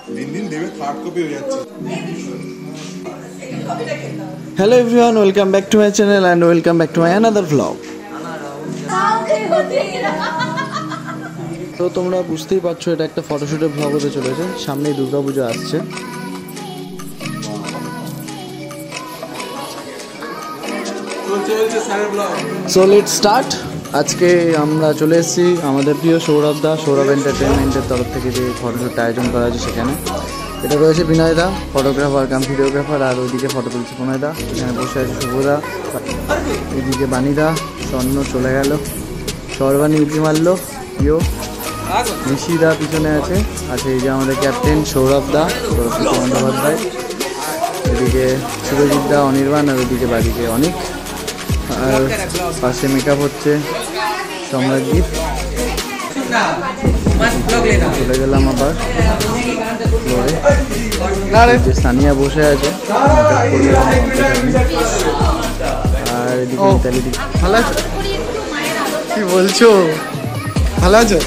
दिन दिन देवे थार्ड कॉपी हो जाচ্ছে। Hello everyone, welcome back to my channel and welcome back to my another vlog. তো তোমরা বুঝতেই পারছো এটা একটা ফটোশুটের ব্লগ হতে চলেছে, সামনেই দুর্গাপূজা আসছে। So let's start. আজকে আমরা চলে এসেছি আমাদের প্রিয় সৌরভ দা, সৌরভ এন্টারটেনমেন্টের তরফ থেকে যে ফটোশুটটা আয়োজন করা হয়েছে সেখানে। এটা রয়েছে বিনয় দা, ফটোগ্রাফার কাম ভিডিওগ্রাফার, আর ওইদিকে ফটো তুলছে প্রণয় দা, এখানে বসে আছে শুভদা, এদিকে বাণীদা, স্বর্ণ চলে গেল, সর্বাণী উঁকি মারলো, প্রিয় নিশিদা পিছনে আছে, এই যে আমাদের ক্যাপ্টেন সৌরভ দা, সরস্বতী বন্দ্যোপাধ্যায়, এদিকে সুরজিৎ দা, অনির্বাণ, আর ওইদিকে বাড়িতে অনেক, আর পাশে মেকআপ হচ্ছে সম্রাটজিৎ। চলে গেলাম আবার ফ্লোরে, সানিয়া বসে আছে, আর এদিকে মিতালি দি। ভালো আছো? কি বলছো? ভালো আছো?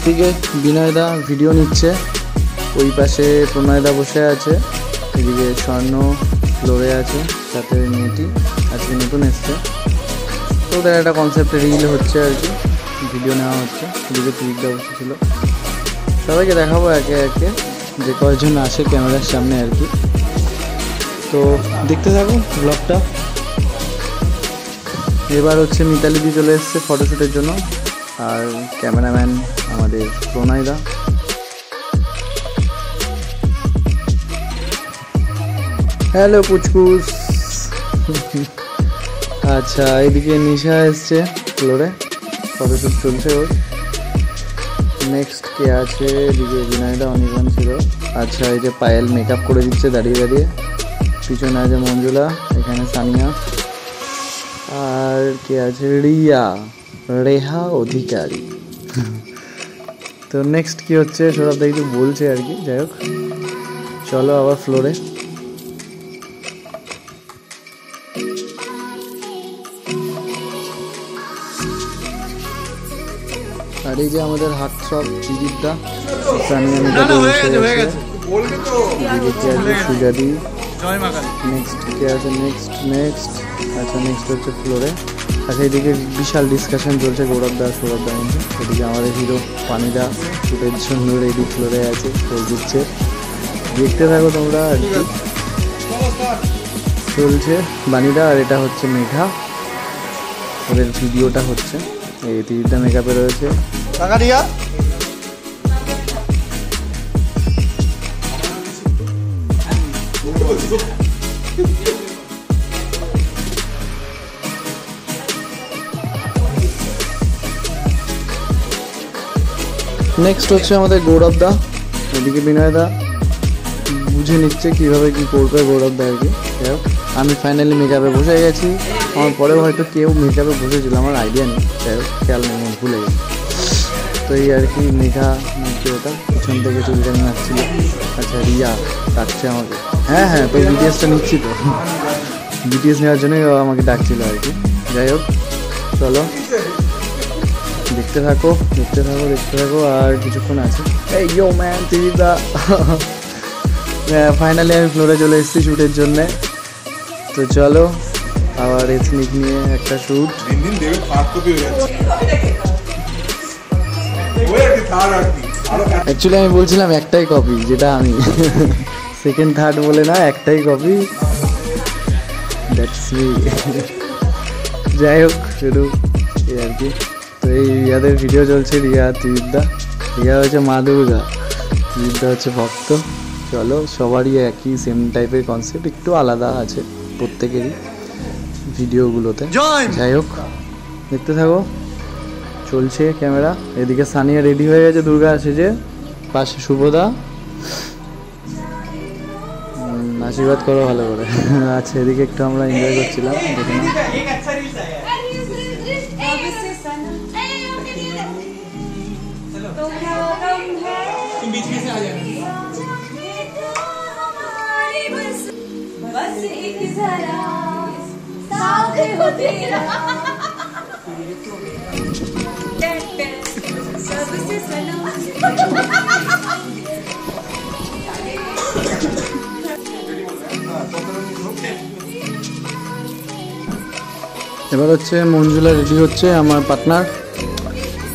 এদিকে বিনয়দা ভিডিও নিচ্ছে, ওই পাশে প্রণয়দা বসে আছে, এদিকে স্বর্ণ ফ্লোরে আছে, সাথে মেয়েটি আজকে নতুন এসছে। তো ওদের একটা কনসেপ্টে রিল হচ্ছে আর কি, ভিডিও নেওয়া হচ্ছে। এদিকে টুইটটা বসেছিল, সবাইকে দেখাবো একে একে যে কয়েকজন আসে ক্যামেরার সামনে আর কি। তো দেখতে থাকো ব্লগটা। এবার হচ্ছে মিতালি দি চলে এসছে ফটোশ্যুটের জন্য, আর ক্যামেরাম্যান আমাদের প্রণয়দা। হ্যালো পুচকুস। আচ্ছা, এদিকে নিশা এসছে ফ্লোরে, ফটোশ্যুট চলছে ওর। নেক্সট কে আছে? এদিকে বিনয়দা, অনির্বাণ ছিল। আচ্ছা, এই যে পায়েল মেকআপ করে দিচ্ছে দাঁড়িয়ে দাঁড়িয়ে, পিছনে আছে মঞ্জুলা, এখানে সানিয়া, আর কে আছে? রেহা অধিকারী। তো নেক্সট কি হচ্ছে সৌরভ দা একটু বলছে আর কি। যাই হোক, চলো আবার ফ্লোরে। আর এই যে আমাদের হাত সব জিজিদা, সানিয়া মিতালি বসে আছে, সুজাদি। নেক্সট কে আছে? নেক্সট আচ্ছা, নেক্সট হচ্ছে ফ্লোরে। আচ্ছা, এদিকে বিশাল ডিসকাশন চলছে সৌরভ দা মধ্যে। এদিকে আমাদের হিরো পানিদা শুটের জন্য রেডি ফ্লোরে আছে, ফোল দিচ্ছে। দেখতে থাকো তোমরা আর কি, চলছে বানিদা। আর এটা হচ্ছে মেঘা, ওদের ভিডিওটা হচ্ছে। এই তিনটা মেকআপে রয়েছে। নেক্সট হচ্ছে আমাদের গৌরব দা, এদিকে বিনয় দা বুঝে নিচ্ছে কিভাবে কি করবে গৌরব দা আর কি। আমি ফাইনালি মেকআপে বসে গেছি, আমার পরেও হয়তো কেউ মেকআপে বসেছিল, আমার আইডিয়া নেই, খেয়াল নেই, আমার ভুলে গেছি। তো এই আর কি, মেঘা নাচছে, ওটা পিছন থেকে চুলকানি নাচছিল। আচ্ছা, রিয়া ডাকছে আমাকে। হ্যাঁ, তো বিটিএসটা নিচ্ছি, তো বিটিএস নেওয়ার জন্যই আমাকে ডাকছিল আর কি। যাই হোক, চলো দেখতে থাকো। আর কিছুক্ষণ আছে। এই ইয়ো ম্যান তিরিদা। ফাইনালি আমি ফ্লোরে চলে এসেছি শ্যুটের জন্যে। তো চলো আবার এথনিক নিয়ে একটা শ্যুট। অ্যাকচুয়ালি আমি বলছিলাম একটাই কপি, যেটা আমি, সেকেন্ড থার্ড বলে না, একটাই কপি, দ্যাটস মি। যাই হোক, শুরু এই আর কি। তো এই রিয়াদের ভিডিও চলছে, রিয়া ত্রিবিদ্যা। রিয়া হচ্ছে মা দুর্গা, ত্রিবিদ্যা হচ্ছে ভক্ত। চলো, সবারই একই সেম টাইপের কনসেপ্ট, একটু আলাদা আছে প্রত্যেকেরই ভিডিওগুলোতে। যাই হোক, দেখতে থাকো, চলছে ক্যামেরা। এদিকে সানিয়া রেডি হয়ে গেছে দুর্গা সেজে, পাশে শুভদা। আশীর্বাদ করো ভালো করে। আচ্ছা, এদিকে একটু আমরা এনজয় করছিলাম, দেখুন। बीच में से आ जाना। एक जरा साथ हो तेरा सबसे सलाम এবার হচ্ছে মঞ্জুলা রেডি হচ্ছে, আমার পার্টনার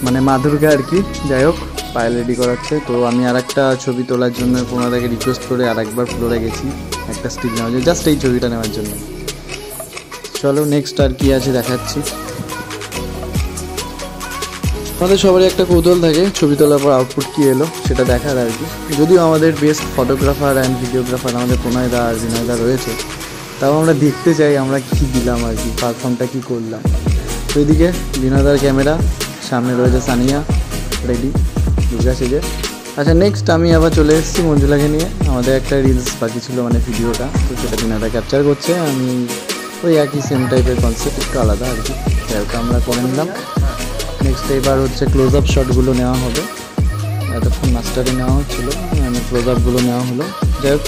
মানে মাধুরকে আর কি। যাই হোক, পায়ে রেডি করাচ্ছে। তো আমি আর একটা ছবি তোলার জন্য ওনাদেরকে রিকোয়েস্ট করে আর একবার ফ্লোরে গেছি একটা স্টিল নেওয়ার জন্য, জাস্ট এই ছবিটা নেওয়ার জন্য। চলো নেক্সট আর কি আছে দেখাচ্ছি। আমাদের সবারই একটা কৌতূহল থাকে ছবি তোলার পর আউটপুট কী এলো সেটা দেখার আর কি। যদিও আমাদের বেস্ট ফটোগ্রাফার অ্যান্ড ভিডিওগ্রাফার আমাদের প্রণয়দা আর বিনয়দা রয়েছে, তাও আমরা দেখতে চাই আমরা কী দিলাম আর কি, পারফর্মটা কী করলাম। তো এদিকে বিনয়দার ক্যামেরা, সামনে রয়েছে সানিয়া রেডি দুর্গা সেজে। আচ্ছা নেক্সট আমি আবার চলে এসেছি মঞ্জুলাকে নিয়ে। আমাদের একটা রিলস বাকি ছিল মানে ভিডিওটা, তো সেটা বিনয়দা ক্যাপচার করছে। আমি ওই একই সেম টাইপের কনসেপ্ট, একটু আলাদা আর কি, সেটা আমরা করে নিলাম। নেক্সট এবার হচ্ছে ক্লোজ আপ শটগুলো নেওয়া হবে। এতক্ষণ মাস্টারে নেওয়া হচ্ছিলো, ক্লোজ আপগুলো নেওয়া হলো। যাই হোক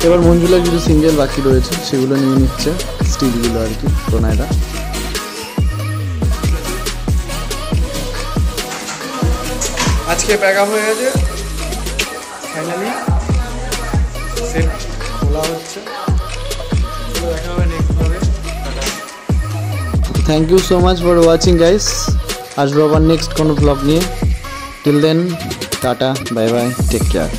এবার মঞ্জুলার কিছু সিঙ্গেল বাকি রয়েছে, সেগুলো নিয়ে নিচ্ছে স্টিলগুলো আর কি প্রণয়দা। আজকে প্যাক আপ হয়ে গেছে, ফাইনালি সেট খোলা হচ্ছে। দেখা হবে নেক্সট ব্লগে। Thank you so much for watching guys. আসবো আবার নেক্সট কোনো ব্লগ নিয়ে। Till then tata, bye bye, take care.